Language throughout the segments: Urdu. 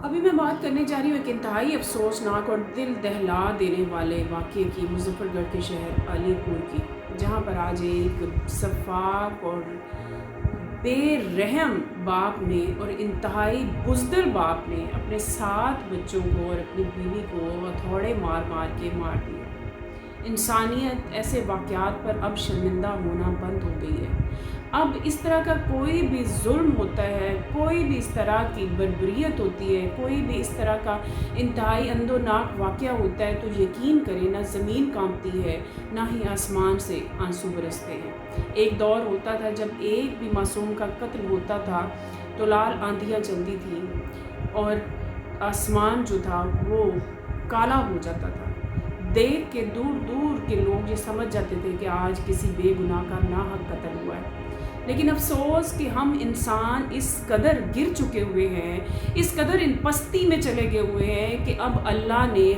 ابھی میں بات کرنے جا رہی ہوں ایک انتہائی افسوسناک اور دل دہلا دینے والے واقعے کی، مظفر گڑھ کے شہر علی پور کی، جہاں پر آج ایک شفاف اور بے رحم باپ نے اور انتہائی بزدل باپ نے اپنے 7 بچوں کو اور اپنی بیوی کو ہتھوڑے مار مار کے مار دیا۔ انسانیت ایسے واقعات پر اب شرمندہ ہونا بند ہو گئی ہے۔ اب اس طرح کا کوئی بھی ظلم ہوتا ہے، کوئی بھی اس طرح کی بربریت ہوتی ہے، کوئی بھی اس طرح کا انتہائی اندوناک واقعہ ہوتا ہے تو یقین کریں نہ زمین کانپتی ہے، نہ ہی آسمان سے آنسو برستے ہیں۔ ایک دور ہوتا تھا جب ایک بھی معصوم کا قتل ہوتا تھا تو لال آندھیاں چلتی تھیں اور آسمان جو تھا وہ کالا ہو جاتا تھا۔ دیکھ کے دور دور کے لوگ یہ سمجھ جاتے تھے کہ آج کسی بے گناہ کا ناحق قتل ہوا ہے۔ لیکن افسوس کہ ہم انسان اس قدر گر چکے ہوئے ہیں، اس قدر ان پستی میں چلے گئے ہوئے ہیں کہ اب اللہ نے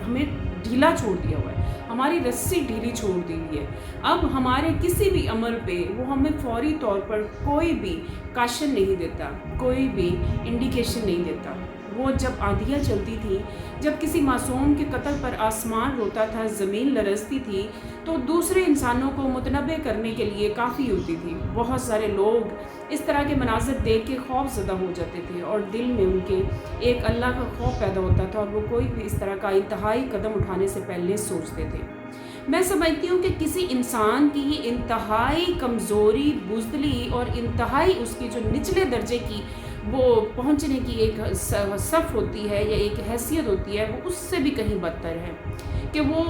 ہمیں ڈھیلا چھوڑ دیا ہوا ہے، ہماری رسی ڈھیلی چھوڑ دی ہوئی ہے۔ اب ہمارے کسی بھی عمل پہ وہ ہمیں فوری طور پر کوئی بھی کاشن نہیں دیتا، کوئی بھی انڈیکیشن نہیں دیتا۔ وہ جب آندھیاں چلتی تھیں، جب کسی معصوم کے قتل پر آسمان روتا تھا، زمین لرزتی تھی، تو دوسرے انسانوں کو متنبع کرنے کے لیے کافی ہوتی تھی۔ بہت سارے لوگ اس طرح کے مناظر دیکھ کے خوف زدہ ہو جاتے تھے اور دل میں ان کے ایک اللہ کا خوف پیدا ہوتا تھا اور وہ کوئی بھی اس طرح کا انتہائی قدم اٹھانے سے پہلے سوچتے تھے۔ میں سمجھتی ہوں کہ کسی انسان کی یہ انتہائی کمزوری، بزدلی اور انتہائی اس کی جو نچلے درجے کی وہ پہنچنے کی ایک صف ہوتی ہے یا ایک حیثیت ہوتی ہے، وہ اس سے بھی کہیں بدتر ہے کہ وہ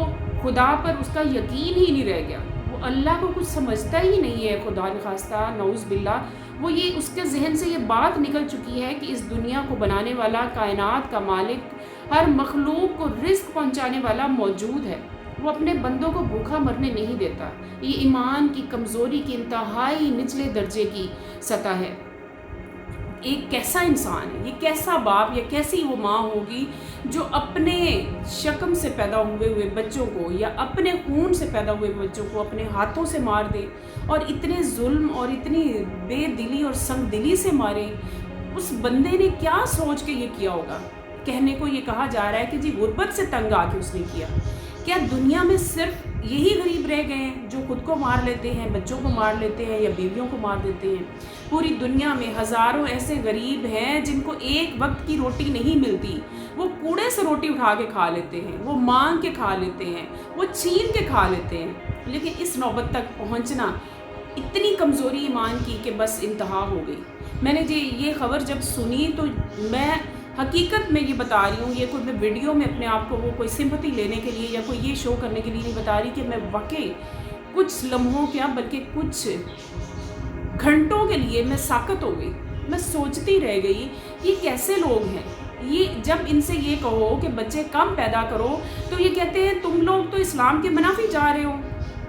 خدا پر اس کا یقین ہی نہیں رہ گیا، وہ اللہ کو کچھ سمجھتا ہی نہیں ہے۔ خدا نخواستہ نعوذ باللہ، وہ یہ اس کے ذہن سے یہ بات نکل چکی ہے کہ اس دنیا کو بنانے والا، کائنات کا مالک، ہر مخلوق کو رزق پہنچانے والا موجود ہے، وہ اپنے بندوں کو بھوکا مرنے نہیں دیتا۔ یہ ایمان کی کمزوری کی انتہائی نچلے درجے کی سطح ہے۔ ایک کیسا انسان ہے، یہ کیسا باپ یا کیسی وہ ماں ہوگی جو اپنے شکم سے پیدا ہوئے بچوں کو یا اپنے خون سے پیدا ہوئے بچوں کو اپنے ہاتھوں سے مار دے اور اتنے ظلم اور اتنی بے دلی اور سنگ دلی سے مارے۔ اس بندے نے کیا سوچ کے یہ کیا ہوگا؟ کہنے کو یہ کہا جا رہا ہے کہ جی غربت سے تنگ آ کے اس نے کیا۔ کیا دنیا میں صرف یہی غریب رہ گئے ہیں جو خود کو مار لیتے ہیں، بچوں کو مار لیتے ہیں یا بیویوں کو مار دیتے ہیں؟ پوری دنیا میں ہزاروں ایسے غریب ہیں جن کو ایک وقت کی روٹی نہیں ملتی، وہ کوڑے سے روٹی اٹھا کے کھا لیتے ہیں، وہ مانگ کے کھا لیتے ہیں، وہ چھین کے کھا لیتے ہیں۔ لیکن اس نوبت تک پہنچنا، اتنی کمزوری ایمان کی کہ بس انتہا ہو گئی۔ میں نے یہ خبر جب سنی تو میں حقیقت میں یہ بتا رہی ہوں، یہ کوئی میں ویڈیو میں اپنے آپ کو وہ کوئی سمپتھی لینے کے لیے یا کوئی یہ شو کرنے کے لیے نہیں بتا رہی کہ میں واقعی کچھ لمحوں کیا بلکہ کچھ گھنٹوں کے لیے میں ساکت ہو گئی۔ میں سوچتی رہ گئی یہ کیسے لوگ ہیں۔ یہ جب ان سے یہ کہو کہ بچے کم پیدا کرو تو یہ کہتے ہیں تم لوگ تو اسلام کے منافی جا رہے ہو،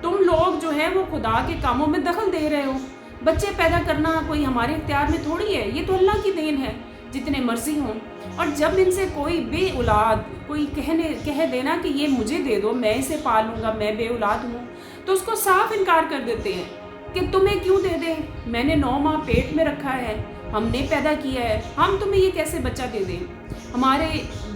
تم لوگ جو ہے وہ خدا کے کاموں میں دخل دے رہے ہو، بچے پیدا کرنا کوئی ہمارے اختیار میں تھوڑی ہے، یہ تو اللہ کی دین ہے، جتنے مرضی ہوں۔ اور جب ان سے کوئی بے اولاد کوئی کہہ دینا کہ یہ مجھے دے دو، میں اسے پالوں گا، میں بے اولاد ہوں، تو اس کو صاف انکار کر دیتے ہیں کہ تمہیں کیوں دے دیں، میں نے 9 ماہ پیٹ میں رکھا ہے، ہم نے پیدا کیا ہے، ہم تمہیں یہ کیسے بچہ دے دیں۔ ہمارے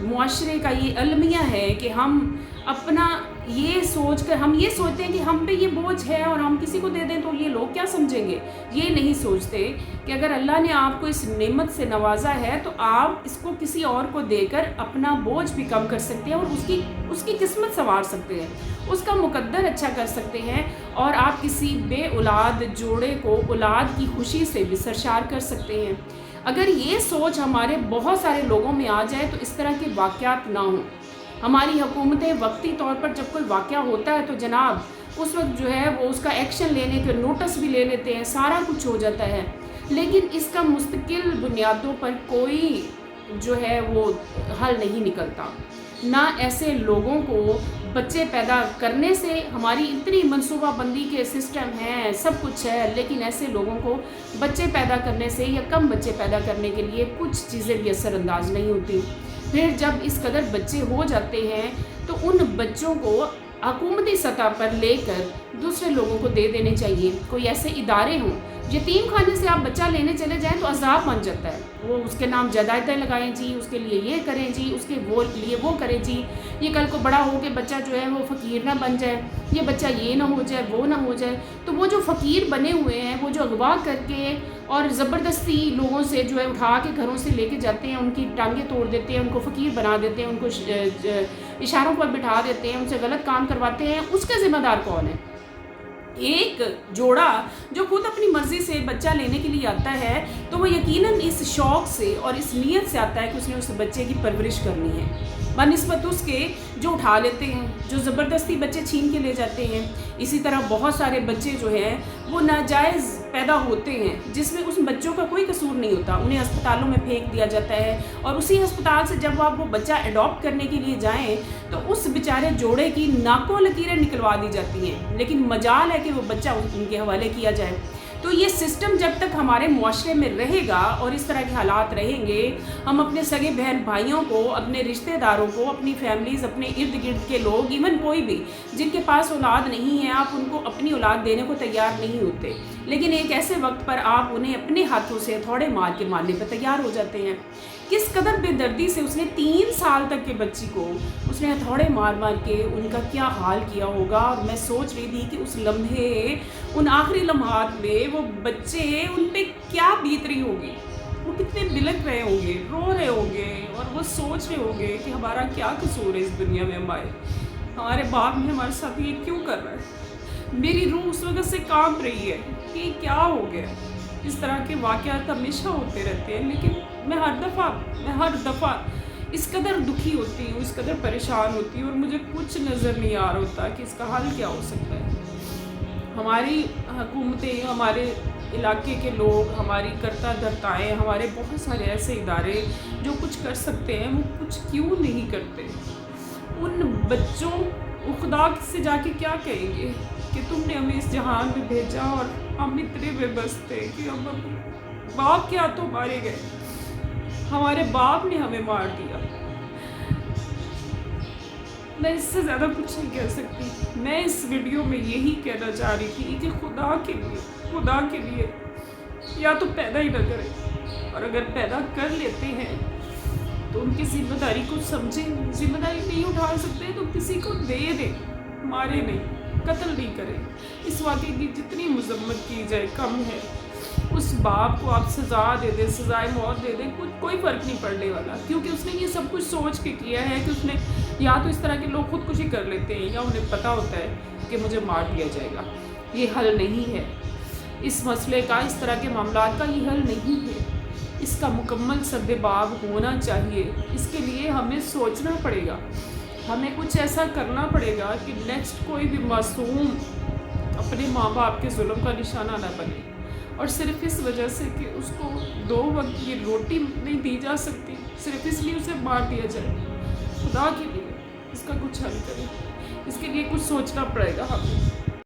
معاشرے کا یہ المیہ ہے کہ ہم اپنا یہ سوچ کر ہم یہ سوچتے ہیں کہ ہم پہ یہ بوجھ ہے اور ہم کسی کو دے دیں تو یہ لوگ کیا سمجھیں گے۔ یہ نہیں سوچتے کہ اگر اللہ نے آپ کو اس نعمت سے نوازا ہے تو آپ اس کو کسی اور کو دے کر اپنا بوجھ بھی کم کر سکتے ہیں اور اس کی قسمت سنوار سکتے ہیں، اس کا مقدر اچھا کر سکتے ہیں، اور آپ کسی بے اولاد جوڑے کو اولاد کی خوشی سے بھی سرشار کر سکتے ہیں۔ اگر یہ سوچ ہمارے بہت سارے لوگوں میں آ جائے تو اس طرح کے واقعات نہ ہوں۔ ہماری حکومتیں وقتی طور پر جب کوئی واقعہ ہوتا ہے تو جناب اس وقت جو ہے وہ اس کا ایکشن لینے کے نوٹس بھی لے لیتے ہیں، سارا کچھ ہو جاتا ہے، لیکن اس کا مستقل بنیادوں پر کوئی جو ہے وہ حل نہیں نکلتا۔ نہ ایسے لوگوں کو بچے پیدا کرنے سے، ہماری اتنی منصوبہ بندی کے سسٹم ہیں، سب کچھ ہے، لیکن ایسے لوگوں کو بچے پیدا کرنے سے یا کم بچے پیدا کرنے کے لیے کچھ چیزیں بھی اثر انداز نہیں ہوتی۔ پھر جب اس قدر بچے ہو جاتے ہیں تو ان بچوں کو حکومتی سطح پر لے کر دوسرے لوگوں کو دے دینے چاہیے۔ کوئی ایسے ادارے ہوں یتیم خانے سے آپ بچہ لینے چلے جائیں تو عذاب بن جاتا ہے، وہ اس کے نام جدائدیں لگائیں جی، اس کے لیے یہ کریں جی، اس کے لیے وہ کریں جی، یہ کل کو بڑا ہو کے بچہ جو ہے وہ فقیر نہ بن جائے، یہ بچہ یہ نہ ہو جائے، وہ نہ ہو جائے۔ تو وہ جو فقیر بنے ہوئے ہیں، وہ جو اغوا کر کے اور زبردستی لوگوں سے جو ہے اٹھا کے گھروں سے لے کے جاتے ہیں، ان کی ٹانگیں توڑ دیتے ہیں، ان کو فقیر بنا دیتے ہیں، ان کو اشاروں پر بٹھا دیتے ہیں، ان سے غلط کام کرواتے ہیں، اس کا ذمہ دار کون ہے؟ ایک جوڑا جو خود اپنی مرضی سے بچہ لینے کے لیے آتا ہے تو وہ یقیناً اس شوق سے اور اس نیت سے آتا ہے کہ اس نے اس بچے کی پرورش کرنی ہے، بنسبت اس کے جو اٹھا لیتے ہیں، جو زبردستی بچے چھین کے لے جاتے ہیں۔ اسی طرح بہت سارے بچے جو ہیں وہ ناجائز پیدا ہوتے ہیں، جس میں اس بچوں کا کوئی قصور نہیں ہوتا، انہیں ہسپتالوں میں پھینک دیا جاتا ہے، اور اسی ہسپتال سے جب آپ وہ بچہ اڈاپٹ کرنے کے لیے جائیں تو اس بیچارے جوڑے کی ناکوں لکیریں نکلوا دی جاتی ہیں، لیکن مجال ہے کہ وہ بچہ ان کے حوالے کیا جائے۔ تو یہ سسٹم جب تک ہمارے معاشرے میں رہے گا اور اس طرح کے حالات رہیں گے، ہم اپنے سگے بہن بھائیوں کو، اپنے رشتہ داروں کو، اپنی فیملیز، اپنے ارد گرد کے لوگ، ایون کوئی بھی جن کے پاس اولاد نہیں ہے، آپ ان کو اپنی اولاد دینے کو تیار نہیں ہوتے، لیکن ایک ایسے وقت پر آپ انہیں اپنے ہاتھوں سے تھوڑے مار کے مارنے پر تیار ہو جاتے ہیں۔ کس قدر بے دردی سے اس نے 3 سال تک کے بچی کو اس نے ہتھوڑے مار مار کے ان کا کیا حال کیا ہوگا، اور میں سوچ رہی تھی کہ اس لمحے، ان آخری لمحات میں وہ بچے ان پہ کیا بیت رہی ہوگی، وہ کتنے بلک رہے ہوں گے، رو رہے ہوں گے، اور وہ سوچ رہے ہوں گے کہ ہمارا کیا قصور ہے اس دنیا میں، ہمارے باپ نے ہمارے ساتھ یہ کیوں کر رہا ہے۔ میری روح اس وقت سے کانپ رہی ہے کہ کیا ہو گیا۔ اس طرح کے واقعات ہمیشہ ہوتے رہتے ہیں، لیکن میں ہر دفعہ اس قدر دکھی ہوتی ہوں، اس قدر پریشان ہوتی ہوں، اور مجھے کچھ نظر نہیں آ رہا ہوتا کہ اس کا حل کیا ہو سکتا ہے۔ ہماری حکومتیں، ہمارے علاقے کے لوگ، ہماری کرتا دھرتائیں، ہمارے بہت سارے ایسے ادارے جو کچھ کر سکتے ہیں وہ کچھ کیوں نہیں کرتے؟ ان بچوں کو خدا سے جا کے کیا کہیں گے کہ تم نے ہمیں اس جہان میں بھیجا اور ہم اتنے بے بس تھے کہ ہم باپ کے ہاتھوں مارے گئے، ہمارے باپ نے ہمیں مار دیا۔ میں اس سے زیادہ کچھ نہیں کہہ سکتی۔ میں اس ویڈیو میں یہی کہنا چاہ رہی تھی کہ خدا کے لیے یا تو پیدا ہی نہ کریں، اور اگر پیدا کر لیتے ہیں تو ان کی ذمہ داری کو سمجھیں، ذمہ داری نہیں اٹھا سکتے تو کسی کو دے دیں، مارے نہیں، قتل نہیں کریں۔ اس واقعے کی جتنی مذمت کی جائے کم ہے۔ اس باپ کو آپ سزا دے دیں، سزائے موت دے دیں، کوئی فرق نہیں پڑنے والا، کیونکہ اس نے یہ سب کچھ سوچ کے کیا ہے کہ اس نے یا تو اس طرح کے لوگ خودکشی کر لیتے ہیں یا انہیں پتہ ہوتا ہے کہ مجھے مار دیا جائے گا۔ یہ حل نہیں ہے اس مسئلے کا، اس طرح کے معاملات کا یہ حل نہیں ہے۔ اس کا مکمل سدباب ہونا چاہیے۔ اس کے لیے ہمیں سوچنا پڑے گا، ہمیں کچھ ایسا کرنا پڑے گا کہ نیکسٹ کوئی بھی معصوم اپنے ماں باپ کے ظلم کا نشانہ نہ بنے، اور صرف اس وجہ سے کہ اس کو 2 وقت کی روٹی نہیں دی جا سکتی، صرف اس لیے اسے مار دیا جائے۔ خدا کے لیے اس کا کچھ حل کریں، اس کے لیے کچھ سوچنا پڑے گا ہمیں۔